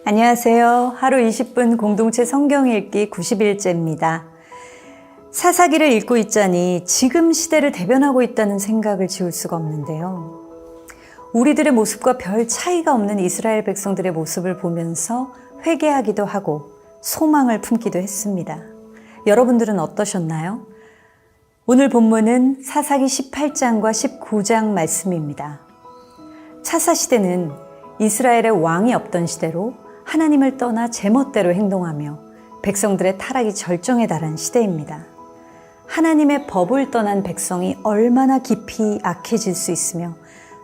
안녕하세요. 하루 20분 공동체 성경 읽기 90일째입니다. 사사기를 읽고 있자니 지금 시대를 대변하고 있다는 생각을 지울 수가 없는데요. 우리들의 모습과 별 차이가 없는 이스라엘 백성들의 모습을 보면서 회개하기도 하고 소망을 품기도 했습니다. 여러분들은 어떠셨나요? 오늘 본문은 사사기 18장과 19장 말씀입니다. 사사시대는 이스라엘의 왕이 없던 시대로 하나님을 떠나 제멋대로 행동하며 백성들의 타락이 절정에 달한 시대입니다. 하나님의 법을 떠난 백성이 얼마나 깊이 악해질 수 있으며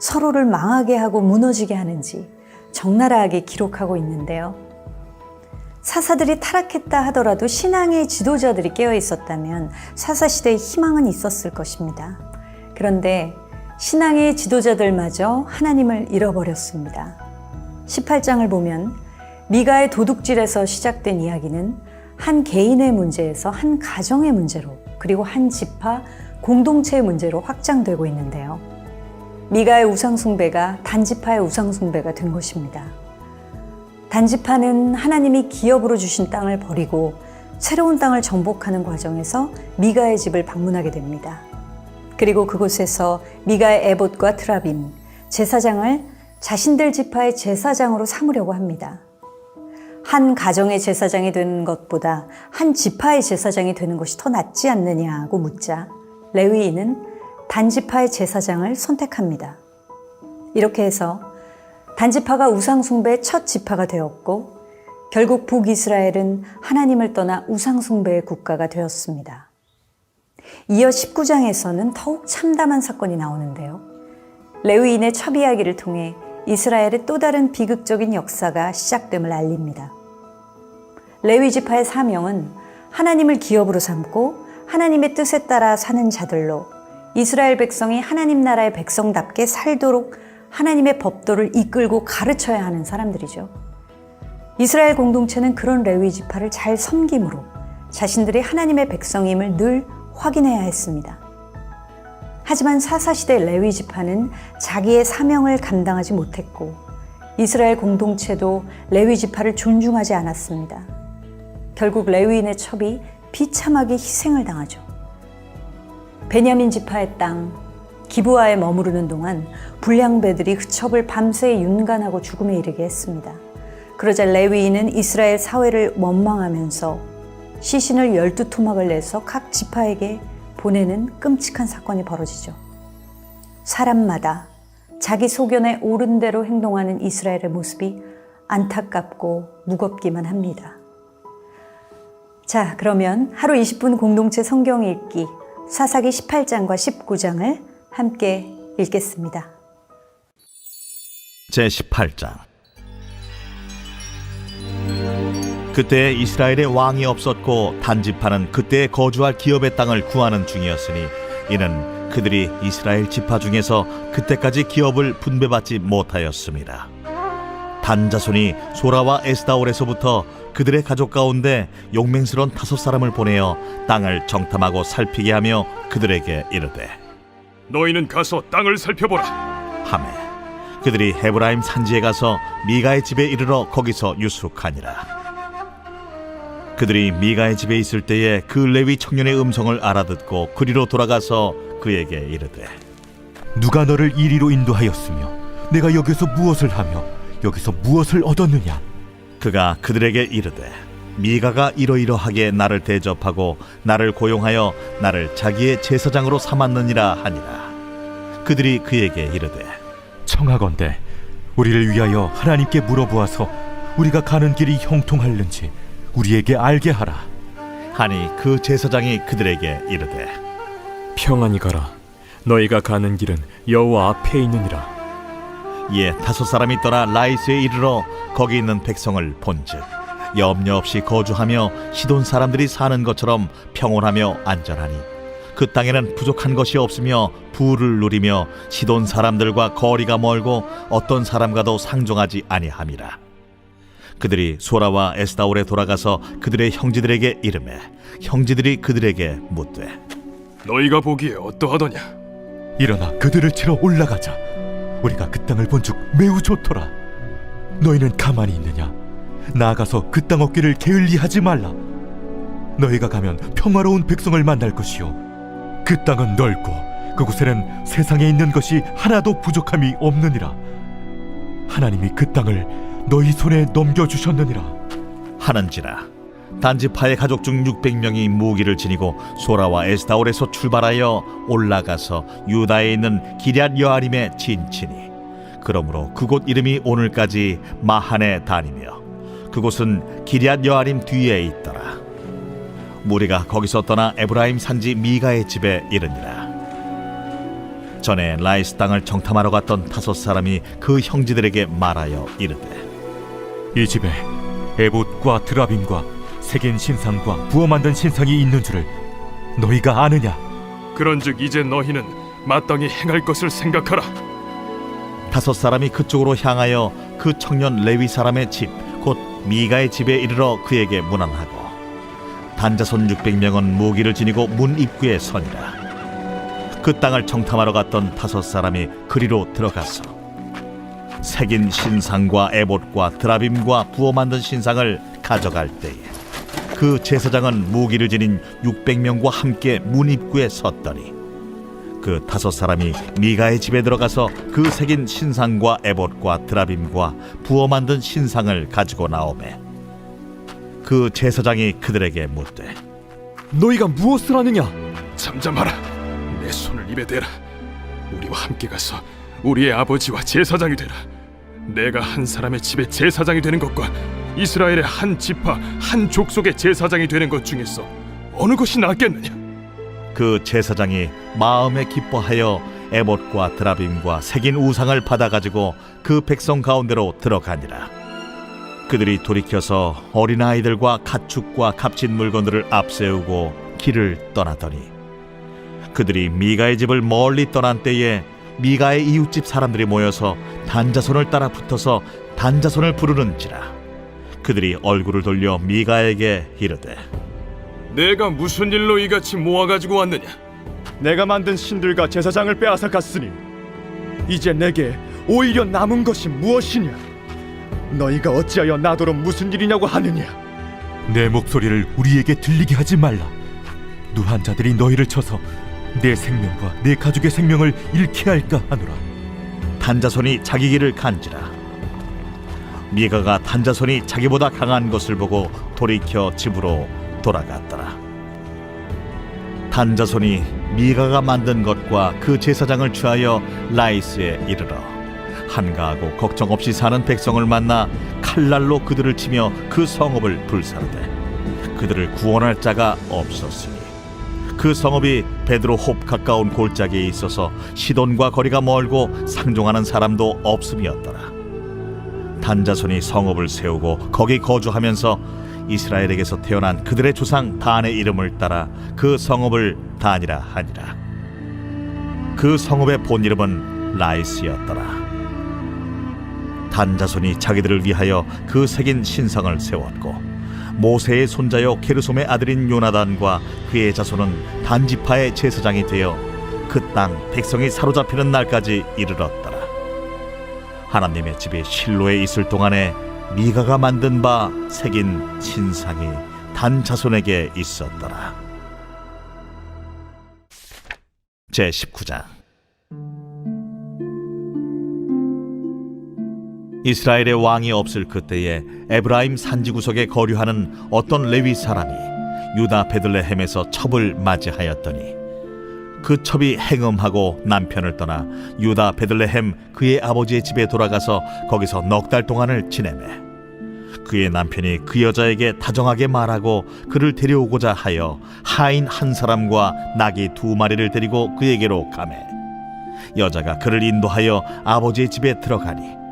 서로를 망하게 하고 무너지게 하는지 적나라하게 기록하고 있는데요. 사사들이 타락했다 하더라도 신앙의 지도자들이 깨어 있었다면 사사시대에 희망은 있었을 것입니다. 그런데 신앙의 지도자들마저 하나님을 잃어버렸습니다. 18장을 보면 미가의 도둑질에서 시작된 이야기는 한 개인의 문제에서 한 가정의 문제로 그리고 한 지파, 공동체의 문제로 확장되고 있는데요. 미가의 우상숭배가 단지파의 우상숭배가 된 것입니다. 단지파는 하나님이 기업으로 주신 땅을 버리고 새로운 땅을 정복하는 과정에서 미가의 집을 방문하게 됩니다. 그리고 그곳에서 미가의 에봇과 트라빔, 제사장을 자신들 지파의 제사장으로 삼으려고 합니다. 한 가정의 제사장이 되는 것보다 한 지파의 제사장이 되는 것이 더 낫지 않느냐고 묻자 레위인은 단지파의 제사장을 선택합니다. 이렇게 해서 단지파가 우상숭배의 첫 지파가 되었고 결국 북이스라엘은 하나님을 떠나 우상숭배의 국가가 되었습니다. 이어 19장에서는 더욱 참담한 사건이 나오는데요. 레위인의 첩 이야기를 통해 이스라엘의 또 다른 비극적인 역사가 시작됨을 알립니다. 레위 지파의 사명은 하나님을 기업으로 삼고 하나님의 뜻에 따라 사는 자들로 이스라엘 백성이 하나님 나라의 백성답게 살도록 하나님의 법도를 이끌고 가르쳐야 하는 사람들이죠. 이스라엘 공동체는 그런 레위 지파를 잘 섬김으로 자신들이 하나님의 백성임을 늘 확인해야 했습니다. 하지만 사사시대 레위 지파는 자기의 사명을 감당하지 못했고 이스라엘 공동체도 레위 지파를 존중하지 않았습니다. 결국 레위인의 첩이 비참하게 희생을 당하죠. 베냐민 지파의 땅 기브아에 머무르는 동안 불량배들이 그 첩을 밤새 윤간하고 죽음에 이르게 했습니다. 그러자 레위인은 이스라엘 사회를 원망하면서 시신을 12토막을 내서 각 지파에게 보내는 끔찍한 사건이 벌어지죠. 사람마다 자기 소견에 옳은 대로 행동하는 이스라엘의 모습이 안타깝고 무겁기만 합니다. 자, 그러면 하루 20분 공동체 성경 읽기 사사기 18장과 19장을 함께 읽겠습니다. 제18장. 그때 이스라엘에 왕이 없었고 단지파는 그때 거주할 기업의 땅을 구하는 중이었으니 이는 그들이 이스라엘 지파 중에서 그때까지 기업을 분배받지 못하였습니다. 단 자손이 소라와 에스다올에서부터 그들의 가족 가운데 용맹스러운 5사람을 보내어 땅을 정탐하고 살피게 하며 그들에게 이르되 너희는 가서 땅을 살펴보라 하매 그들이 헤브라임 산지에 가서 미가의 집에 이르러 거기서 유숙하니라. 그들이 미가의 집에 있을 때에 그 레위 청년의 음성을 알아듣고 그리로 돌아가서 그에게 이르되 누가 너를 이리로 인도하였으며 내가 여기서 무엇을 하며 여기서 무엇을 얻었느냐? 그가 그들에게 이르되 미가가 이러이러하게 나를 대접하고 나를 고용하여 나를 자기의 제사장으로 삼았느니라 하니라. 그들이 그에게 이르되 청하건대 우리를 위하여 하나님께 물어보아서 우리가 가는 길이 형통할는지 우리에게 알게 하라. 하니 그 제사장이 그들에게 이르되 평안히 가라. 너희가 가는 길은 여호와 앞에 있느니라. 이에 5사람이 떠나 라이스에 이르러 거기 있는 백성을 본즉 염려 없이 거주하며 시돈 사람들이 사는 것처럼 평온하며 안전하니 그 땅에는 부족한 것이 없으며 부를 누리며 시돈 사람들과 거리가 멀고 어떤 사람과도 상종하지 아니함이라. 그들이 소라와 에스다올에 돌아가서 그들의 형제들에게 이르매 형제들이 그들에게 묻되 너희가 보기에 어떠하더냐? 일어나 그들을 치러 올라가자. 우리가 그 땅을 본즉 매우 좋더라. 너희는 가만히 있느냐? 나아가서 그 땅 얻기를 게을리하지 말라. 너희가 가면 평화로운 백성을 만날 것이요 그 땅은 넓고 그곳에는 세상에 있는 것이 하나도 부족함이 없느니라. 하나님이 그 땅을 너희 손에 넘겨주셨느니라. 하는지라 단지파의 가족 중 600명이 무기를 지니고 소라와 에스타올에서 출발하여 올라가서 유다에 있는 기럇 여아림에 진치니 그러므로 그곳 이름이 오늘까지 마하네 다니며 그곳은 기럇 여아림 뒤에 있더라. 무리가 거기서 떠나 에브라임 산지 미가의 집에 이르니라. 전에 라이스 땅을 정탐하러 갔던 5사람이 그 형제들에게 말하여 이르되 이 집에 에봇과 드라빔과 색인 신상과 부어 만든 신상이 있는 줄을 너희가 아느냐? 그런즉 이제 너희는 마땅히 행할 것을 생각하라. 5사람이 그쪽으로 향하여 그 청년 레위 사람의 집 곧 미가의 집에 이르러 그에게 문안하고 단자손 600명은 무기를 지니고 문 입구에 서니라. 그 땅을 정탐하러 갔던 5사람이 그리로 들어가서 색인 신상과 에봇과 드라빔과 부어 만든 신상을 가져갈 때에 그 제사장은 무기를 지닌 600명과 함께 문 입구에 섰더니 그 5사람이 미가의 집에 들어가서 그 색인 신상과 에봇과 드라빔과 부어 만든 신상을 가지고 나오매 그 제사장이 그들에게 묻되 너희가 무엇을 하느냐? 잠잠하라. 내 손을 입에 대라. 우리와 함께 가서 우리의 아버지와 제사장이 되라. 내가 한 사람의 집에 제사장이 되는 것과 이스라엘의 한 지파 한 족속의 제사장이 되는 것 중에서 어느 것이 낫겠느냐? 그 제사장이 마음에 기뻐하여 에봇과 드라빔과 색인 우상을 받아가지고 그 백성 가운데로 들어가니라. 그들이 돌이켜서 어린아이들과 가축과 값진 물건들을 앞세우고 길을 떠나더니 그들이 미가의 집을 멀리 떠난 때에 미가의 이웃집 사람들이 모여서 단자손을 따라 붙어서 단자손을 부르는지라. 그들이 얼굴을 돌려 미가에게 이르되 내가 무슨 일로 이같이 모아가지고 왔느냐? 내가 만든 신들과 제사장을 빼앗아 갔으니 이제 내게 오히려 남은 것이 무엇이냐? 너희가 어찌하여 나더러 무슨 일이냐고 하느냐? 내 목소리를 우리에게 들리게 하지 말라. 누한 자들이 너희를 쳐서 내 생명과 내 가족의 생명을 잃게 할까 하노라. 단자손이 자기 길을 간지라. 미가가 단자손이 자기보다 강한 것을 보고 돌이켜 집으로 돌아갔더라. 단자손이 미가가 만든 것과 그 제사장을 취하여 라이스에 이르러 한가하고 걱정 없이 사는 백성을 만나 칼날로 그들을 치며 그 성읍을 불사르되 그들을 구원할 자가 없었으니 그 성읍이 베드로홉 가까운 골짜기에 있어서 시돈과 거리가 멀고 상종하는 사람도 없음이었더라. 단자손이 성읍을 세우고 거기 거주하면서 이스라엘에게서 태어난 그들의 조상 단의 이름을 따라 그 성읍을 단이라 하니라. 그 성읍의 본 이름은 라이스였더라. 단자손이 자기들을 위하여 그 색인 신상을 세웠고 모세의 손자요 게르솜의 아들인 요나단과 그의 자손은 단지파의 제사장이 되어 그 땅 백성이 사로잡히는 날까지 이르렀더라. 하나님의 집이 실로에 있을 동안에 미가가 만든 바 색인 신상이 단 자손에게 있었더라. 제19장. 이스라엘의 왕이 없을 그때에 에브라임 산지구석에 거류하는 어떤 레위 사람이 유다 베들레헴에서 첩을 맞이하였더니 그 첩이 행음하고 남편을 떠나 유다 베들레헴 그의 아버지의 집에 돌아가서 거기서 넉 달 동안을 지내매 그의 남편이 그 여자에게 다정하게 말하고 그를 데려오고자 하여 하인 한 사람과 나귀 2마리를 데리고 그에게로 가매 여자가 그를 인도하여 아버지의 집에 들어가니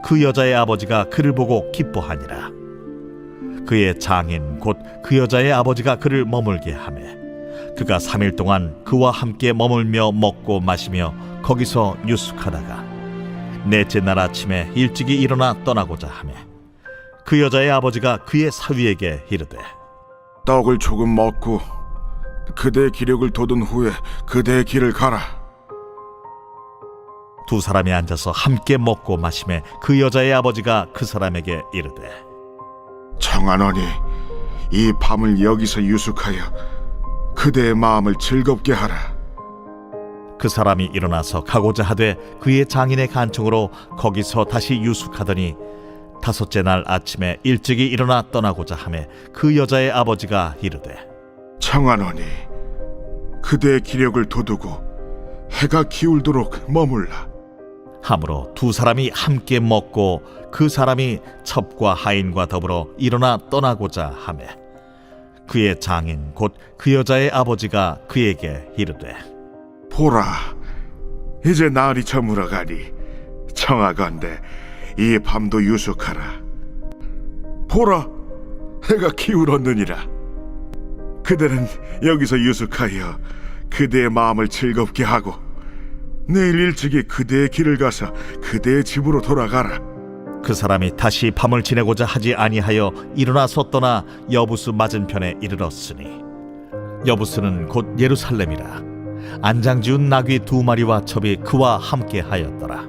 그 여자의 아버지가 그를 보고 기뻐하니라. 그의 장인 곧 그 여자의 아버지가 그를 머물게 하매 그가 3일 동안 그와 함께 머물며 먹고 마시며 거기서 유숙하다가 넷째 날 아침에 일찍이 일어나 떠나고자 하매 그 여자의 아버지가 그의 사위에게 이르되 떡을 조금 먹고 그대의 기력을 돋은 후에 그대의 길을 가라. 두 사람이 앉아서 함께 먹고 마시매 그 여자의 아버지가 그 사람에게 이르되 청하노니 이 밤을 여기서 유숙하여 그대의 마음을 즐겁게 하라. 그 사람이 일어나서 가고자 하되 그의 장인의 간청으로 거기서 다시 유숙하더니 다섯째 날 아침에 일찍이 일어나 떠나고자 하매 그 여자의 아버지가 이르되 청하노니 그대의 기력을 돋우고 해가 기울도록 머물라. 하므로 두 사람이 함께 먹고 그 사람이 첩과 하인과 더불어 일어나 떠나고자 하매 그의 장인 곧 그 여자의 아버지가 그에게 이르되 보라, 이제 날이 저물어가니 청하건대 이 밤도 유숙하라. 보라, 해가 기울었느니라. 그대는 여기서 유숙하여 그대의 마음을 즐겁게 하고 내일 일찍이 그대의 길을 가서 그대의 집으로 돌아가라. 그 사람이 다시 밤을 지내고자 하지 아니하여 일어나서 떠나 여부스 맞은편에 이르렀으니 여부스는 곧 예루살렘이라. 안장지운 나귀 2마리와 첩이 그와 함께 하였더라.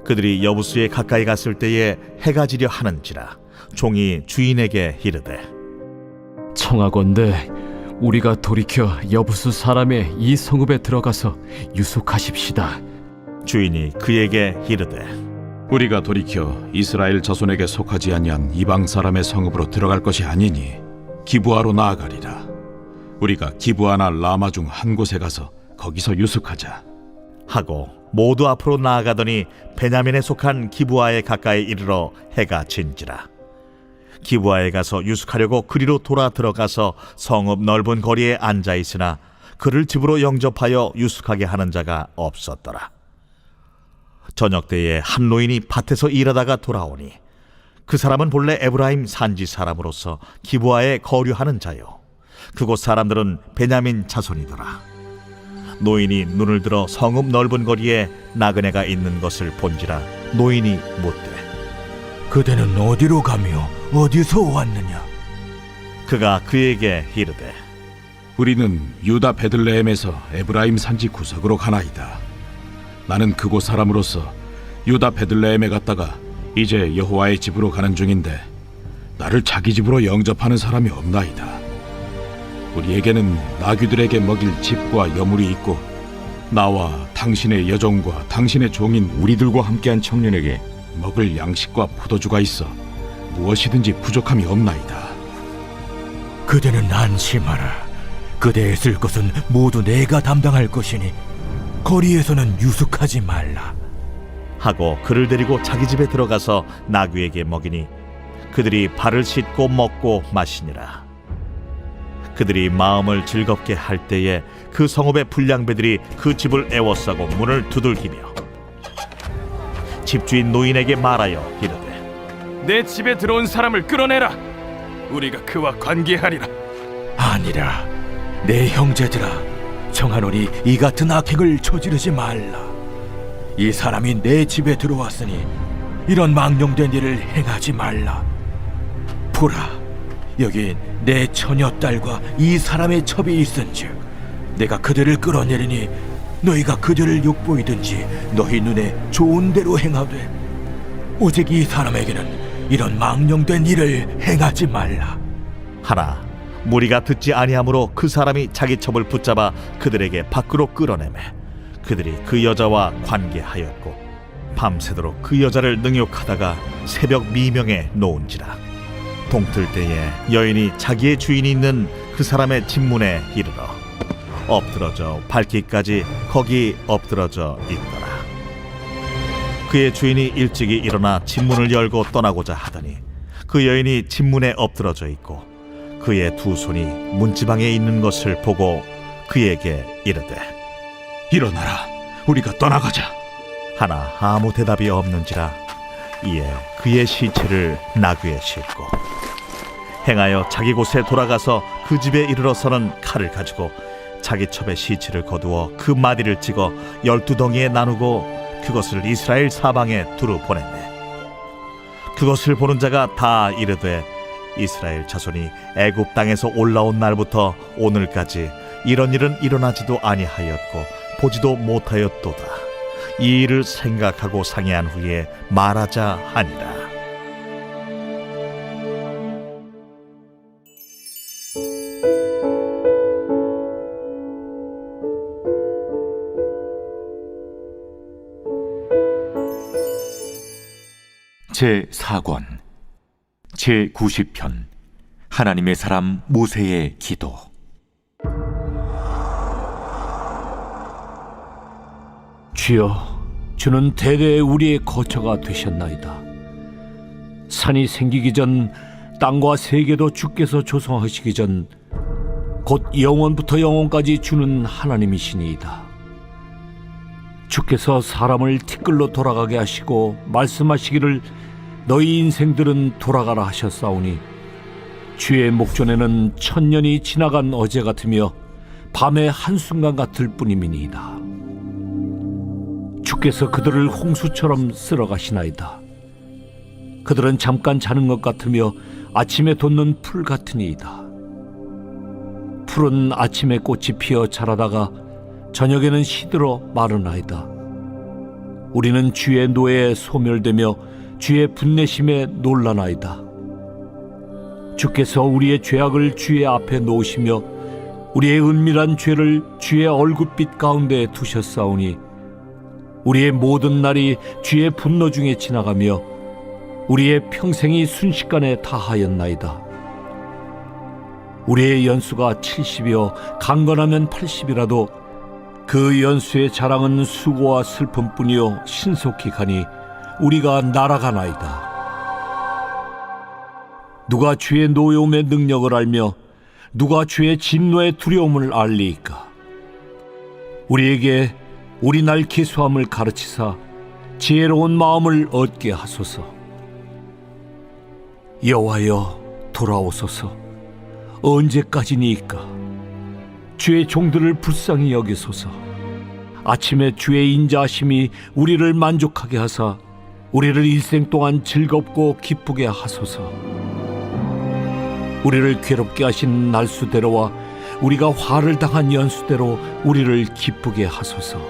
그들이 여부스에 가까이 갔을 때에 해가 지려 하는지라 종이 주인에게 이르되 청하건대 우리가 돌이켜 여부수 사람의 이 성읍에 들어가서 유숙하십시다. 주인이 그에게 이르되 우리가 돌이켜 이스라엘 자손에게 속하지 아니한 이방 사람의 성읍으로 들어갈 것이 아니니 기브아로 나아가리라. 우리가 기브아나 라마 중 한 곳에 가서 거기서 유숙하자 하고 모두 앞으로 나아가더니 베냐민에 속한 기브아에 가까이 이르러 해가 진지라. 기브아에 가서 유숙하려고 그리로 돌아 들어가서 성읍 넓은 거리에 앉아 있으나 그를 집으로 영접하여 유숙하게 하는 자가 없었더라. 저녁 때에 한 노인이 밭에서 일하다가 돌아오니 그 사람은 본래 에브라임 산지 사람으로서 기브아에 거류하는 자요 그곳 사람들은 베냐민 자손이더라. 노인이 눈을 들어 성읍 넓은 거리에 나그네가 있는 것을 본지라 노인이 묻되 그대는 어디로 가며 어디서 왔느냐? 그가 그에게 이르되 우리는 유다 베들레헴에서 에브라임 산지 구석으로 가나이다. 나는 그곳 사람으로서 유다 베들레헴에 갔다가 이제 여호와의 집으로 가는 중인데 나를 자기 집으로 영접하는 사람이 없나이다. 우리에게는 나귀들에게 먹일 집과 여물이 있고 나와 당신의 여종과 당신의 종인 우리들과 함께한 청년에게 먹을 양식과 포도주가 있어 무엇이든지 부족함이 없나이다. 그대는 안심하라. 그대의 쓸 것은 모두 내가 담당할 것이니 거리에서는 유숙하지 말라. 하고 그를 데리고 자기 집에 들어가서 나귀에게 먹이니 그들이 발을 씻고 먹고 마시니라. 그들이 마음을 즐겁게 할 때에 그 성읍의 불량배들이 그 집을 애워싸고 문을 두들기며 집주인 노인에게 말하여 이르되 내 집에 들어온 사람을 끌어내라. 우리가 그와 관계하리라. 아니라 내 형제들아, 청하노니 이 같은 악행을 저지르지 말라. 이 사람이 내 집에 들어왔으니 이런 망령된 일을 행하지 말라. 보라, 여기 내 처녀딸과 이 사람의 첩이 있은즉 내가 그들을 끌어내리니 너희가 그들을 욕보이든지 너희 눈에 좋은 대로 행하되 오직 이 사람에게는 이런 망령된 일을 행하지 말라. 하나 무리가 듣지 아니하므로 그 사람이 자기 첩을 붙잡아 그들에게 밖으로 끌어내매 그들이 그 여자와 관계하였고 밤새도록 그 여자를 능욕하다가 새벽 미명에 놓은지라. 동틀 때에 여인이 자기의 주인이 있는 그 사람의 집문에 이르러 엎드러져 밟기까지 거기 엎드러져 있더라. 그의 주인이 일찍이 일어나 집문을 열고 떠나고자 하더니 그 여인이 집문에 엎드러져 있고 그의 두 손이 문지방에 있는 것을 보고 그에게 이르되 일어나라. 우리가 떠나가자. 하나 아무 대답이 없는지라. 이에 그의 시체를 나귀에 싣고 행하여 자기 곳에 돌아가서 그 집에 이르러서는 칼을 가지고 자기 첩의 시체를 거두어 그 마디를 찍어 12덩이에 나누고 그것을 이스라엘 사방에 두루 보냈네. 그것을 보는 자가 다 이르되 이스라엘 자손이 애굽 땅에서 올라온 날부터 오늘까지 이런 일은 일어나지도 아니하였고 보지도 못하였도다. 이 일을 생각하고 상의한 후에 말하자 하니라. 제4권 제90편 하나님의 사람 모세의 기도. 주여, 주는 대대 우리의 거처가 되셨나이다. 산이 생기기 전, 땅과 세계도 주께서 조성하시기 전, 곧 영원부터 영원까지 주는 하나님이시니이다. 주께서 사람을 티끌로 돌아가게 하시고 말씀하시기를 너희 인생들은 돌아가라 하셨사오니, 주의 목전에는 천년이 지나간 어제 같으며 밤의 한순간 같을 뿐이니이다. 주께서 그들을 홍수처럼 쓸어가시나이다. 그들은 잠깐 자는 것 같으며 아침에 돋는 풀 같으니이다. 풀은 아침에 꽃이 피어 자라다가 저녁에는 시들어 마르나이다. 우리는 주의 노예에 소멸되며 주의 분내심에 놀라나이다. 주께서 우리의 죄악을 주의 앞에 놓으시며 우리의 은밀한 죄를 주의 얼굴빛 가운데 두셨사오니, 우리의 모든 날이 주의 분노 중에 지나가며 우리의 평생이 순식간에 다하였나이다. 우리의 연수가 70이요 강건하면 80이라도 그 연수의 자랑은 수고와 슬픔뿐이요 신속히 가니 우리가 날아가나이다. 누가 주의 노여움의 능력을 알며 누가 주의 진노의 두려움을 알리이까? 우리에게 우리 날 기수함을 가르치사 지혜로운 마음을 얻게 하소서. 여호와여, 돌아오소서. 언제까지니이까? 주의 종들을 불쌍히 여기소서. 아침에 주의 인자하심이 우리를 만족하게 하사 우리를 일생 동안 즐겁고 기쁘게 하소서. 우리를 괴롭게 하신 날수대로와 우리가 화를 당한 연수대로 우리를 기쁘게 하소서.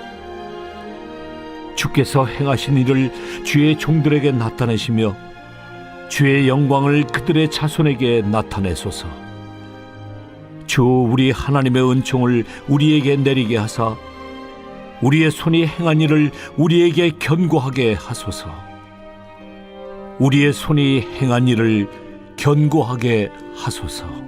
주께서 행하신 일을 주의 종들에게 나타내시며 주의 영광을 그들의 자손에게 나타내소서. 주 우리 하나님의 은총을 우리에게 내리게 하사 우리의 손이 행한 일을 우리에게 견고하게 하소서. 우리의 손이 행한 일을 견고하게 하소서.